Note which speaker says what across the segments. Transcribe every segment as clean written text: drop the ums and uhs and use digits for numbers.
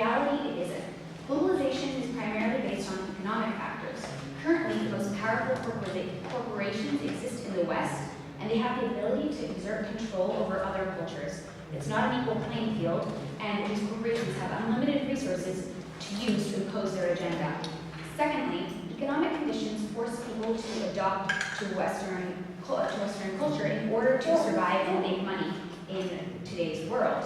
Speaker 1: reality, it isn't. Globalization is primarily based on economic factors. Currently, the most powerful corporations exist in the West, and they have the ability to exert control over other cultures. It's not an equal playing field, and these corporations have unlimited resources to use to impose their agenda. Secondly, economic conditions force people to adopt to Western culture in order to survive and make money in today's world.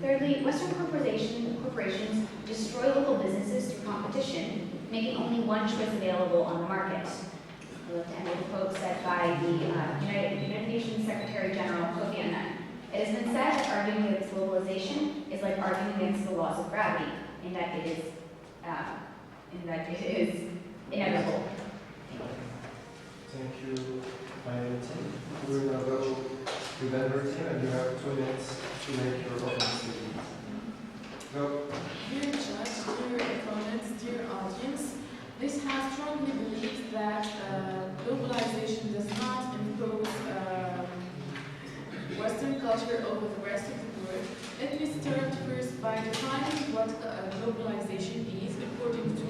Speaker 1: Thirdly, Western corporations destroy local businesses through competition, making only one choice available on the market. I'd like to end with a quote said by the United Nations Secretary General Kofi Annan. It has been said that arguing against globalization is like arguing against the laws of gravity, in that it is inevitable.
Speaker 2: Thank you, my team. We will now go to member team, and you have 2 minutes to make your opening statement. Go.
Speaker 3: Dear judge, dear opponents, dear audience, this House strongly believes that globalization does not impose Western culture over the rest of the world. Let me start first by defining what globalization is. According to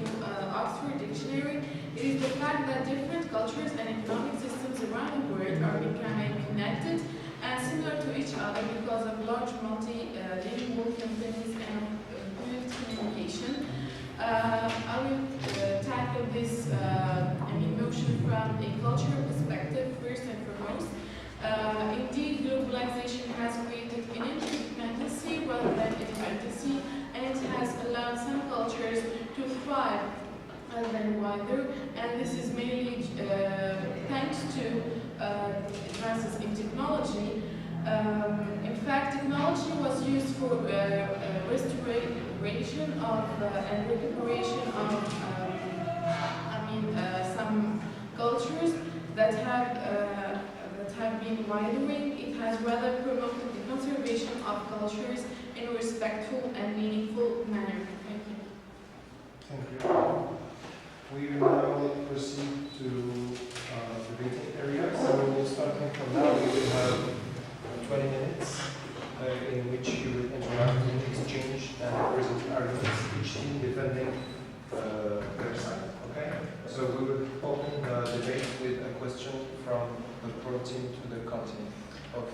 Speaker 3: Oxford Dictionary, it is the fact that different cultures and economic systems around the world are becoming connected and similar to each other because of large multilingual companies and fluid communication. I will tackle this notion from a cultural perspective first and foremost. Indeed, globalization has created an interdependency rather than a dependency, and it has allowed some cultures to thrive than wider, and this is mainly thanks to advances in technology. In fact, technology was used for restoration of and recuperation of some cultures that have been withering. It has rather promoted the conservation of cultures in a respectful and meaningful manner. Thank you.
Speaker 2: Thank you. We will now proceed to the debating area. So starting from now, we will have 20 minutes in which you will interact and exchange and present arguments, each team defending their side. Okay? So we will open the debate with a question from the pro team to the con team.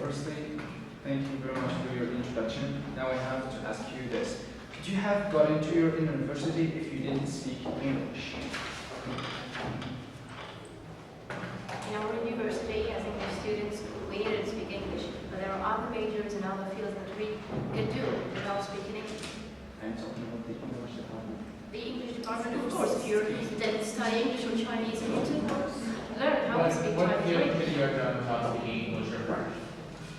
Speaker 4: Firstly, thank you very much for your introduction. Now I have to ask you this. Could you have got into your university if you didn't speak English?
Speaker 5: In our university, as English students, we needed to speak English, but there are other majors and other fields that we could do without speaking English.
Speaker 4: I'm talking about the English department.
Speaker 5: The English department, of course, if you didn't study English or Chinese, you need to learn how to speak Chinese.
Speaker 6: What field could you have done without speaking English or French?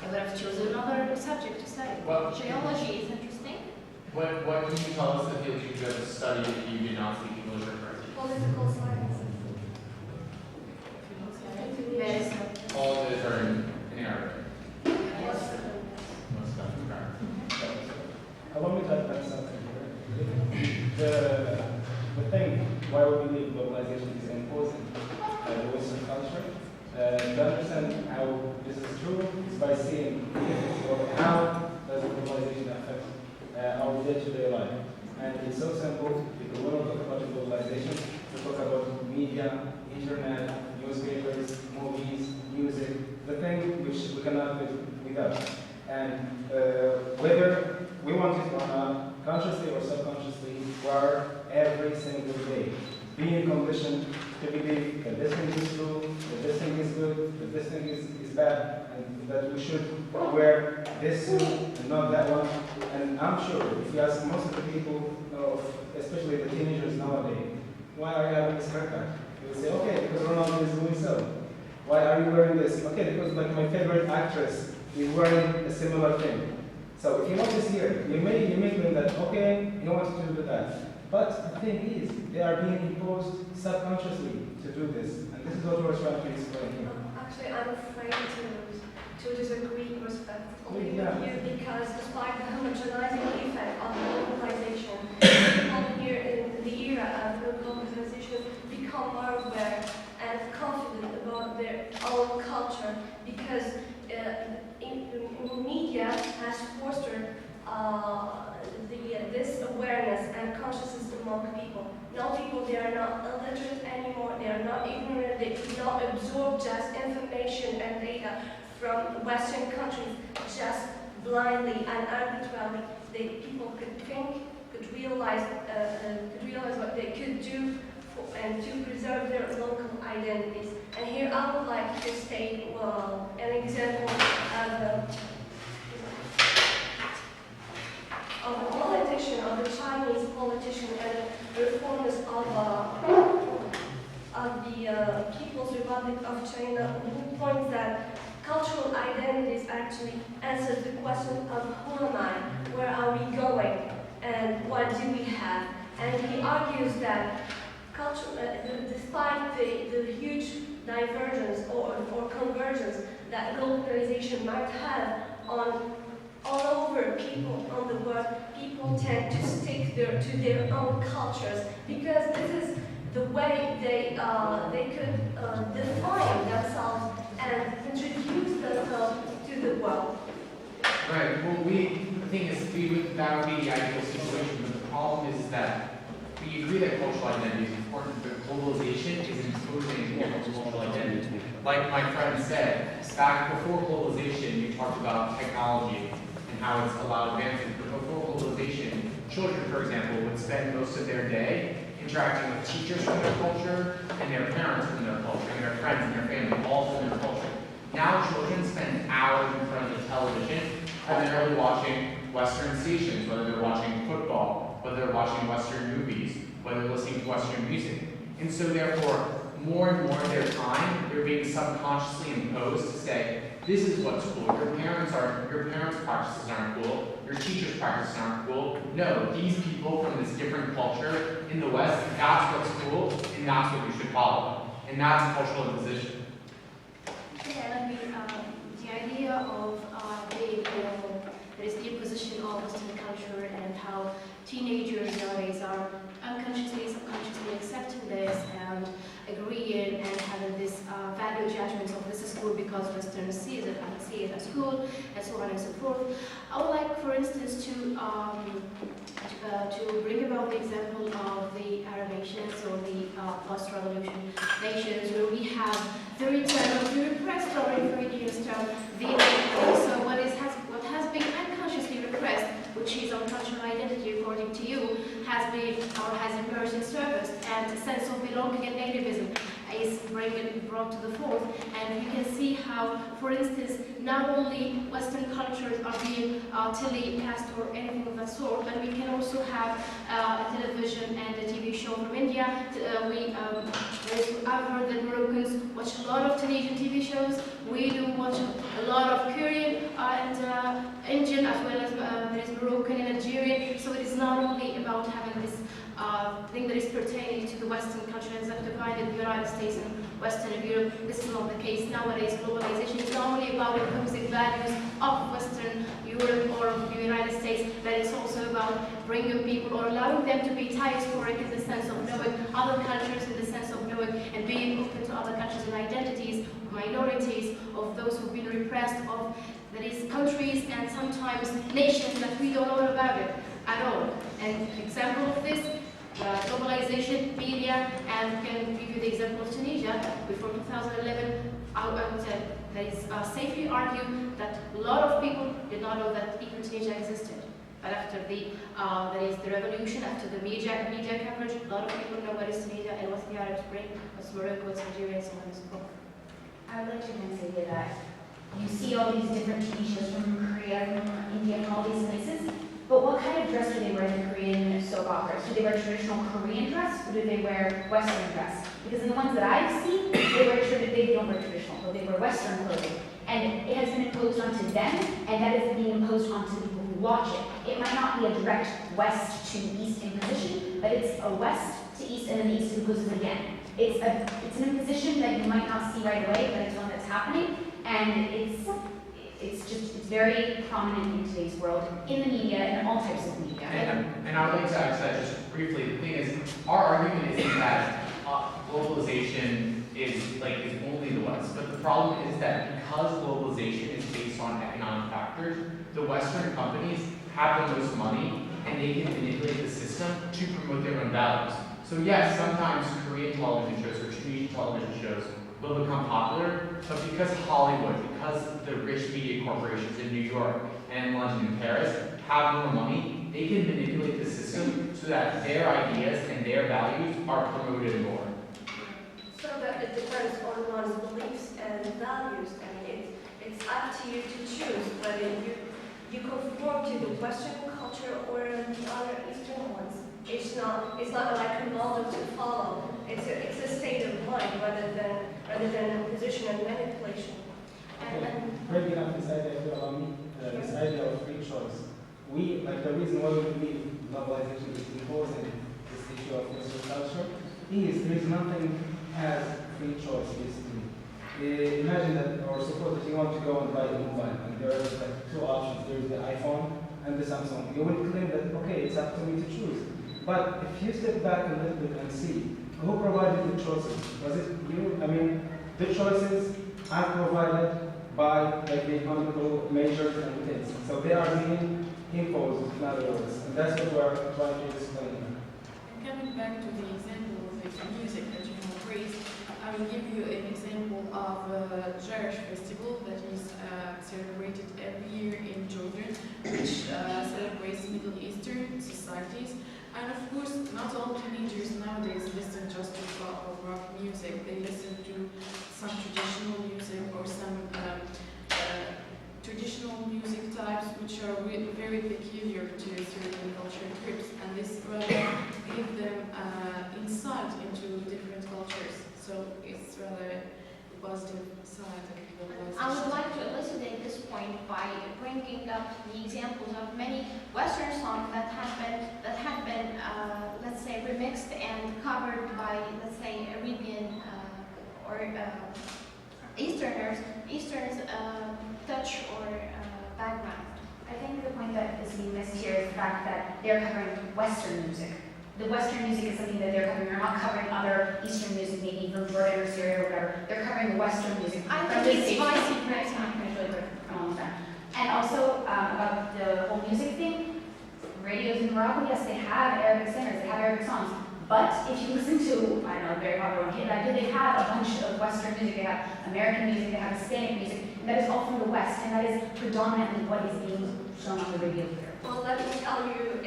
Speaker 5: I would have chosen another subject to study.
Speaker 6: Well,
Speaker 5: geology is interesting.
Speaker 6: What can you tell us the field you could have studied if you did not speak English or French?
Speaker 7: Political science.
Speaker 5: Medicine.
Speaker 6: All of it are in Arabic.
Speaker 5: Yes.
Speaker 6: Most of them are.
Speaker 8: Allow me to add something here. The thing why we believe globalization is imposing the Western culture, to understand how this is true is by seeing how does globalization affect our day-to-day life. And it's so simple because when we talk about globalization, we talk about media, internet, newspapers, movies, music, the thing which we cannot live without. And whether we want it or not, consciously or subconsciously, we are every single day being conditioned to believe that this thing is true, that this thing is good, that this thing is bad, and that we should wear this suit and not that one. And I'm sure if you ask most of the people, especially the teenagers nowadays, why are you having this haircut? They will say, okay, because Ronaldo is doing so. Why are you wearing this? Okay, because like my favorite actress is wearing a similar thing. So if you notice here, you may claim that, okay, you want to do that. But the thing is, they are being imposed subconsciously to do this. And this is what we're trying to explain here.
Speaker 7: Actually, I'm afraid to disagree respectfully
Speaker 8: Yeah.
Speaker 7: with you because despite the homogenizing effect of globalization, people here in the era of globalization become more aware and confident about their own culture because media has fostered the people, they are not illiterate anymore, they are not ignorant, they do not absorb just information and data from Western countries just blindly and arbitrarily. People could think, could realize what they could do and to preserve their local identities. And here I would like to state an example of a politician, of a Chinese politician and a reformist of the People's Republic of China, who points that cultural identities actually answers the question of who am I, where are we going, and what do we have. And he argues that despite the huge divergence or convergence that globalization might have on all over people on the world, people tend to stick to their own cultures because this is the way they could define themselves and introduce themselves to the world.
Speaker 6: Right. Well, the thing is, that would be the ideal situation, but the problem is that we agree that cultural identity is important, but globalization is imposing cultural identity. Like my friend said, back before globalization, you talked about technology and how it's allowed advances. But before globalization, children, for example, would spend most of their day interacting with teachers from their culture and their parents from their culture and their friends and their family, all from their culture. Now children spend hours in front of the television, primarily watching Western stations, whether they're watching football, whether they're watching Western movies, whether they're listening to Western music. And so therefore, more and more of their time, they're being subconsciously imposed to say, this is what's cool. Your parents' practices aren't cool. Your teachers' practices aren't cool. No, these people from this different culture in the West, that's what's cool, and that's what we should follow. And that's cultural imposition.
Speaker 5: Yeah, the idea of there is the imposition of Western culture and how teenagers nowadays are unconsciously, subconsciously accepting this and agreeing and having this value judgments of this is cool because Westerners see it as cool, and so on and so forth. I would like, for instance, to bring about the example of the Arab nations or the post-revolution nations where we have the return of the repressed or inferiority term, so what has been unconsciously repressed, which is our cultural identity according to you, has emerged and surfaced, and the sense of belonging and nativism is brought to the fore. And you can see how, for instance, not only Western cultures are being telecast or anything of that sort, but we can also have a television and a TV show from India. I've heard that Moroccans watch a lot of Tunisian TV shows. We do watch a lot of Korean and Indian, as well as there is Moroccan and Algerian. So it is not only about having this thing that is pertaining to the Western culture as divided the United States and Western Europe. This is not the case nowadays. Globalization is not only about imposing values of Western Europe or the United States, but it's also about bringing people or allowing them to be diasporic in the sense of knowing other cultures, in the sense of knowing and being open to other cultures and identities, minorities, of those who've been repressed, of that is countries and sometimes nations that we don't know about it at all. An example of this, globalization, media, and can give you the example of Tunisia. Before 2011, I would say that is safely argued that a lot of people did not know that even Tunisia existed. But after the revolution, after the media coverage, a lot of people know what is Tunisia and what's the Arab Spring, what's Morocco, what's Algeria, and so on and so forth.
Speaker 1: I would like to kind of say that you see all these different TV shows from Korea, from India, from all these places, but what kind of dress do they wear in the Korean soap operas? Do they wear traditional Korean dress, or do they wear Western dress? Because in the ones that I've seen, they don't wear traditional, but they wear Western clothing. And it has been imposed onto them, and that is being imposed onto the people who watch it. It might not be a direct West to East imposition, but it's a West to East and then the East imposes again. It's an imposition that you might not see right away, but it's one that's happening, and it's very prominent in today's world, in the media, and all types of media.
Speaker 6: And I would like to add to that just briefly. The thing is, our argument isn't that globalization is only the West, but the problem is that because globalization is based on economic factors, the Western companies have the most money and they can manipulate the system to promote their own values. So yes, sometimes Korean television shows or Tunisian television shows will become popular, but because Hollywood, because the rich media corporations in New York and London and Paris have more money, they can manipulate the system so that their ideas and their values are promoted more.
Speaker 7: So that it depends on one's beliefs and values. I mean, it's up to you to choose whether you conform to the Western culture or the other Eastern ones. It's not like a model to follow. It's a state of mind rather than position and manipulation.
Speaker 5: And
Speaker 8: Breaking up this idea, if you allow me, this idea of free choice. The reason why we believe globalization is imposing this issue of Western culture is there is nothing as free choice, basically. Imagine that, or suppose that you want to go and buy a mobile, and there are like two options. There is the iPhone and the Samsung. You will claim that, okay, it's up to me to choose. But if you step back a little bit and see who provided the choices, was it you? I mean, the choices are provided by the economical measures and things. So they are being imposed, in other words. And that's what we're trying to explain.
Speaker 3: Coming back to the example of the music that you have raised, I will give you an example of a Jewish festival that is celebrated every year in Jordan, which celebrates Middle Eastern societies. And of course, not all teenagers nowadays listen just to pop or rock music. They listen to some traditional music or some traditional music types which are very peculiar to certain cultural groups. And this rather gives them insight into different cultures. So it's rather the positive side of globalization.
Speaker 1: I would like to elucidate this point by bringing up the examples of many Western songs that have been, let's say, remixed and covered by, let's say, Arabian or Easterners touch or background.
Speaker 9: I think the point that is being missed here is the fact that they're covering Western music. The Western music is something that they're covering. They're not covering other Eastern music, maybe from Jordan or Syria or whatever. They're covering Western music.
Speaker 1: I
Speaker 9: from
Speaker 1: think
Speaker 9: this
Speaker 1: it's
Speaker 9: stage.
Speaker 1: vice
Speaker 9: Can I finish really quick? I'm almost done. And also about the whole music thing, radios in Morocco, yes, they have Arabic singers, they have Arabic songs. But if you listen to, I don't know, a very popular one, Hadda, they have a bunch of Western music. They have American music, they have Hispanic music, and that is all from the West, and that is predominantly what is being shown on the radio here.
Speaker 7: Well, let me tell you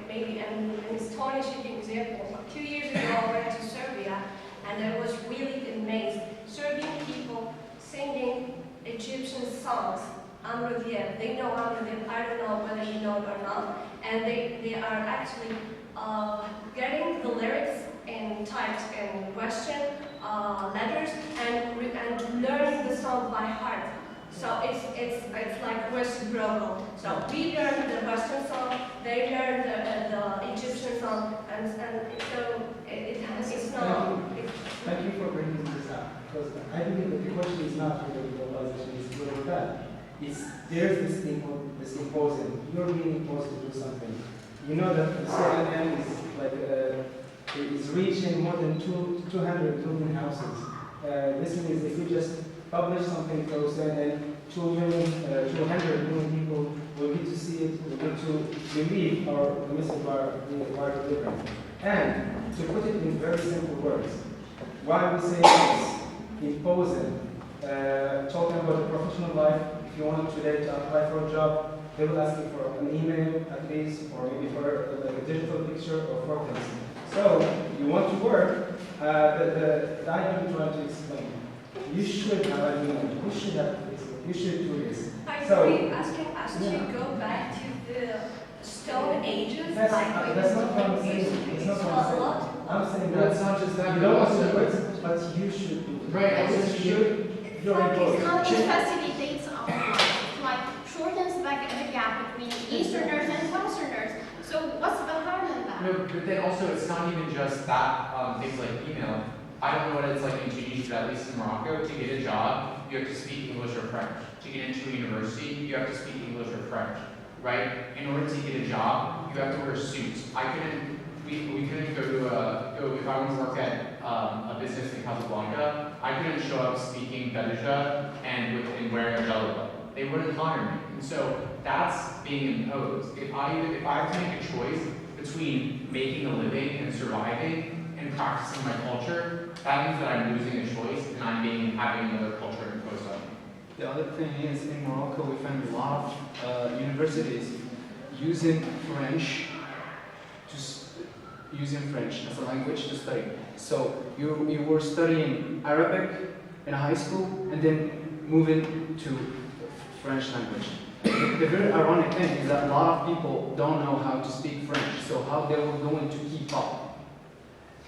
Speaker 7: maybe an astonishing example. 2 years ago, I went to Serbia, and I was really amazed. Serbian people singing Egyptian songs, Amrodiyev. They know Amrodiyev. I don't know whether you know it or not. And they are actually getting the lyrics in typed in Western letters and learning the song by heart. So it's like reciprocal. So we learn the Western song, they learn the Egyptian song, and so it's not.
Speaker 8: Thank you for bringing this up, because I believe that the question is not whether globalization is good or bad. There's this imposing. You're being imposed to do something. You know that the CAEN is reaching more than 200 million houses. This means if you just publish something through CAEN, 200 million people will get to see it, will get to believe the message we are delivering. And to put it in very simple words, why we say this, imposing, talking about the professional life, if you want today to apply for a job, they will ask you for an email at least, or maybe for a digital picture or photos. So you want to work, the idea I'm trying to explain. You should have an email. You should have Facebook. You should do this.
Speaker 7: Are we asking us to go back to the Stone Ages?
Speaker 8: That's not what I'm saying. It's not what I'm saying. I'm saying that
Speaker 6: That's not just that.
Speaker 8: you don't want to do it, but you should do it.
Speaker 6: Right,
Speaker 8: Because
Speaker 6: also
Speaker 8: you should. You're imposed.
Speaker 1: How it facilitates our life, like shortens the gap between Easterners and Westerners. So what's the harm in that?
Speaker 6: No, but then also it's not even just that, things like email. I don't know what it's like in Tunisia, but at least in Morocco, to get a job, you have to speak English or French. To get into a university, you have to speak English or French, right? In order to get a job, you have to wear suits. We couldn't go if I want to work at a business in Casablanca, I couldn't show up speaking Darija and wearing a jalaba. They wouldn't hire me. And so that's being imposed. If I have to make a choice between making a living and surviving and practicing my culture, that means that I'm losing a choice and I'm having another culture imposed on me.
Speaker 4: The other thing is, in Morocco, we find a lot of universities using French as a language to study. So you were studying Arabic in high school and then moving to French language. The very ironic thing is that a lot of people don't know how to speak French, so how they were going to keep up.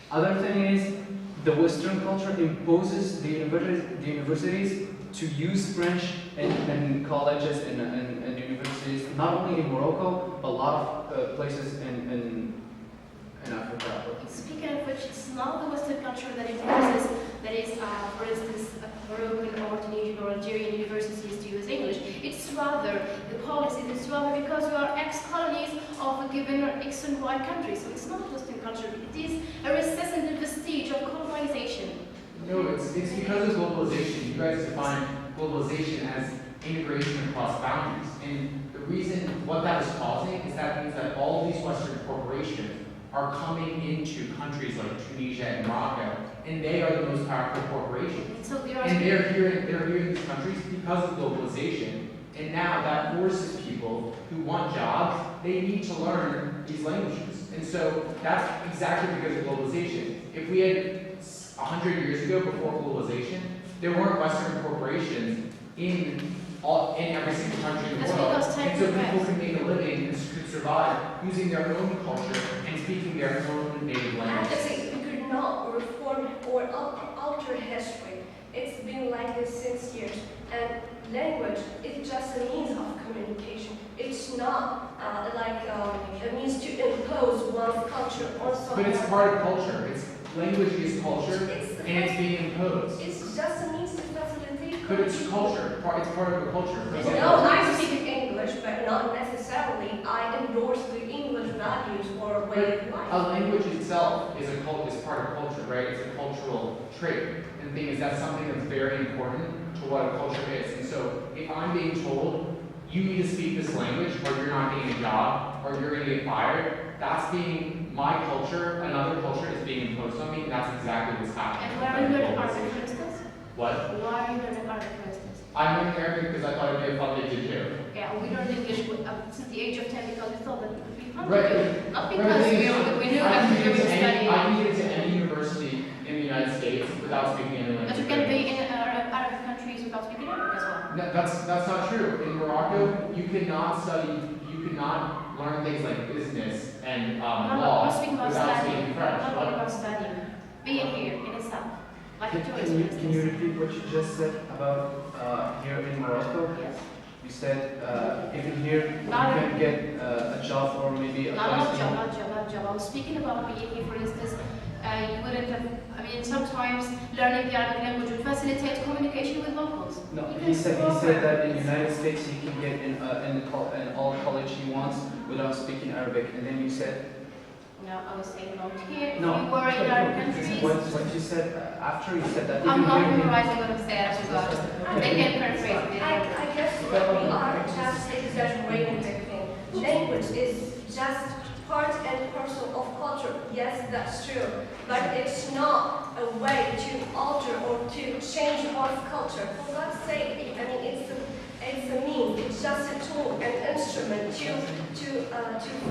Speaker 4: Other thing is, the Western culture imposes the universities to use French in colleges and universities, not only in Morocco, but a lot of places in Africa.
Speaker 5: Speaking of which, it's not the Western culture that imposes, that is, for instance, Moroccan or Tunisian or Algerian universities to use English. It's rather the policies, it's rather because we are ex-colonies of a given X and Y country. So it's not Western culture, it is a recess and a vestige of colonization.
Speaker 6: No, it's because of globalization. You guys define globalization as integration across boundaries. And the reason what that is causing is that means that all these Western corporations are coming into countries like Tunisia and Morocco, and they are the most powerful corporations.
Speaker 5: So
Speaker 6: and they're here in these countries because of globalization. And now that forces people who want jobs, they need to learn these languages. And so that's exactly because of globalization. If we had 100 years ago, before globalization, there weren't Western corporations in every single country in the world. And so people could make a living and could survive using their own culture and speaking their own native language.
Speaker 7: Actually, we could not reform or alter history. It's been like this since years. And language is just a means of communication. It's not a means to impose one's culture on someone.
Speaker 6: But it's part of culture. Language is culture, and it's being imposed.
Speaker 7: It's just a means to facilitate.
Speaker 6: But it's culture. It's part of the culture.
Speaker 7: No, I speak English, but not necessarily I endorse the English values or way of life.
Speaker 6: A language itself is part of culture, right? It's a cultural trait. And the thing is, that's something that's very important to what a culture is. And so, if I'm being told you need to speak this language, or you're not getting a job, or you're going to get fired, that's being my culture. Another culture is being imposed on me. And that's exactly what's happening.
Speaker 5: And where are you learning Arabic, for instance?
Speaker 6: What?
Speaker 5: Why are you learning Arabic, for instance?
Speaker 6: I'm learning Arabic because I thought it'd be a fun thing to do.
Speaker 5: Yeah, we learned English since the age of 10 because we thought that it would be fun
Speaker 6: Right.
Speaker 5: to do. Not because we knew that we were studying.
Speaker 6: I can get into any university in the United States without speaking any language.
Speaker 5: But you can be in Arab countries without speaking Arabic as well.
Speaker 6: No, that's not true. In Morocco, you cannot learn things like business and law
Speaker 5: I'm speaking about
Speaker 6: without
Speaker 5: studying.
Speaker 6: speaking French.
Speaker 5: I'm talking about studying. Being here in itself. Like a tourist, for instance.
Speaker 4: Can you repeat what you just said about here in Morocco?
Speaker 5: Yes.
Speaker 4: You said even here you can get a job or maybe a
Speaker 5: Not job. I was speaking about being here, for instance. You wouldn't have, sometimes learning the Arabic language would facilitate communication with locals.
Speaker 4: No, he said that in the United States he can get in all college he wants without speaking Arabic, and then you said.
Speaker 5: No, I was saying about here.
Speaker 4: No.
Speaker 5: If you were in Arab countries.
Speaker 4: What you said after you said that.
Speaker 5: I'm not memorizing what I'm saying. I forgot. They can paraphrase it.
Speaker 7: I guess what we are just exaggerating the thing. Language is just part and parcel of culture. Yes, that's true. But it's not a way to alter or to change one's culture. For God's sake, it's a means. It's just a tool, an instrument to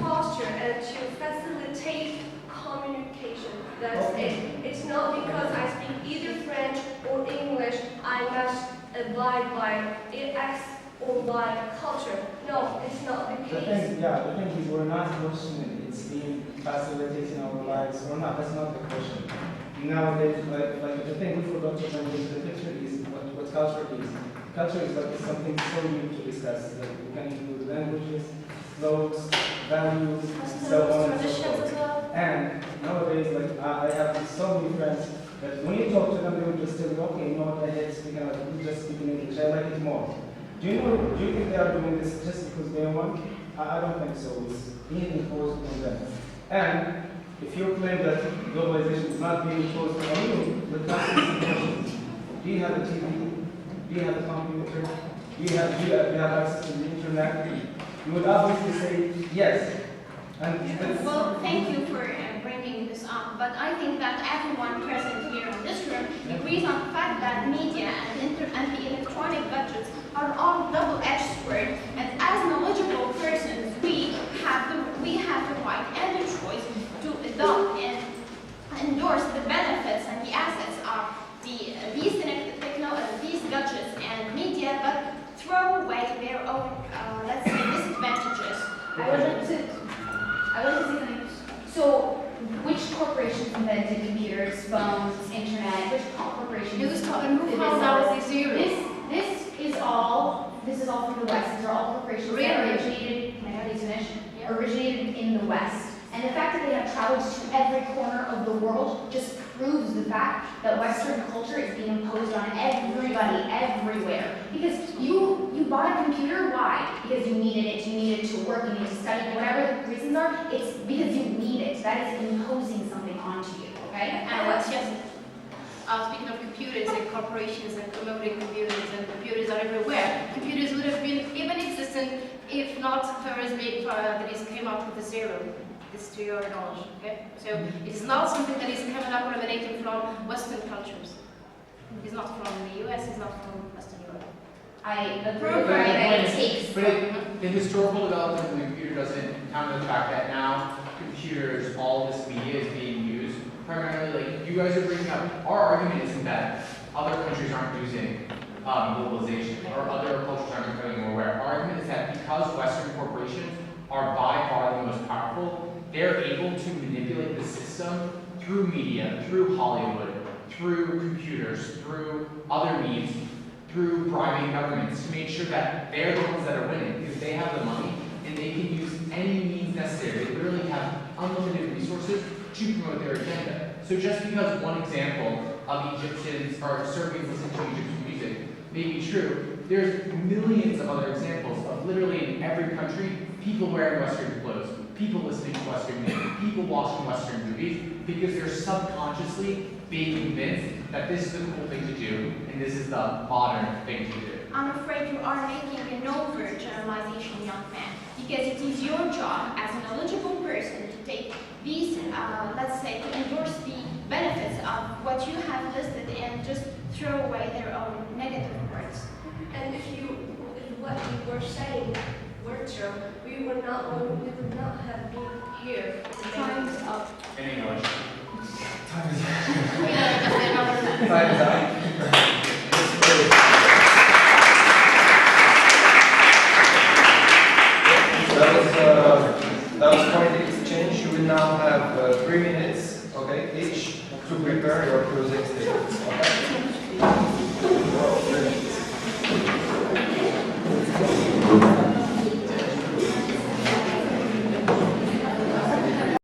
Speaker 7: foster and to facilitate communication. That's it. It's not because I speak either French or English, I must abide by X or Y culture. No, it's not the case.
Speaker 8: The thing is, we're not questioning it's being facilitating our lives or not. That's not the question. Nowadays, like the thing we forgot to mention, the picture is what culture is. Culture is like something so new to discuss. Like we can include languages, clothes, values, so on and so forth. And nowadays, I have so many friends that when you talk to them, they will just tell you, okay, you know what, I hate speaking Arabic, you just speak in English, I like it more. Do you think they are doing this just because they want? I don't think so. It's being imposed on them. And if you claim that globalization is not being imposed on you, the questions. Do you have a TV? Do you have a computer? Do you have access to the internet? You would obviously say yes.
Speaker 5: Well, thank you for bringing this up, but I think that everyone present here in this room agrees on the fact that media and the electronic gadgets are all double-edged sword, and as knowledgeable persons, we have the right and the choice to adopt and endorse the benefits and the assets of these gadgets and media, but throw away their own, let's say, disadvantages.
Speaker 9: I would like to say something. So, which corporations invented computers, phones, internet? Which corporations?
Speaker 5: This is all from the West. These are all corporations that originated. Can I have these finished? Yeah. Originated in the West. And the fact that they have traveled to every corner of the world just proves the fact that Western culture is being imposed on everybody, everywhere. Because you bought a computer, why? Because you needed it to work, you need to study, whatever the reasons are, it's because you need it. That is imposing something onto you, okay?
Speaker 10: And what's just, speaking of computers and corporations and promoting computers, and computers are everywhere. Computers would have been even existent if not Thursday that is came up with the zero. This to your knowledge, okay? So it's not something that is coming up or emanating from Western cultures. It's not from the US, it's not from Western Europe.
Speaker 9: I agree that it takes.
Speaker 6: But the historical development of the computer doesn't counter the fact that now computers, all this media is being used primarily, like you guys are bringing up, our argument isn't that other countries aren't using globalization or other cultures aren't becoming more aware. Our argument is that because Western corporations are by far the most powerful, they're able to manipulate the system through media, through Hollywood, through computers, through other means, through bribing governments to make sure that they're the ones that are winning because they have the money and they can use any means necessary. They literally have unlimited resources to promote their agenda. So just because one example of Egyptians or Serbians listening to Egyptian music may be true, there's millions of other examples of literally in every country, people wearing Western clothes, people listening to Western music, people watching Western movies, because they're subconsciously being convinced that this is the cool thing to do, and this is the modern thing to do.
Speaker 5: I'm afraid you are making an overgeneralization, young man, because it is your job as a knowledgeable person to take these, let's say, to endorse the benefits of what you have listed and just throw away their own negative words.
Speaker 7: And if what you were saying were true, we would not have been here.
Speaker 5: Time's up.
Speaker 6: In English.
Speaker 2: Time is up.
Speaker 5: We know just another time.
Speaker 2: Time is up. That was quite the exchange. You will now have 3 minutes, okay, each to prepare your closing statements. Okay?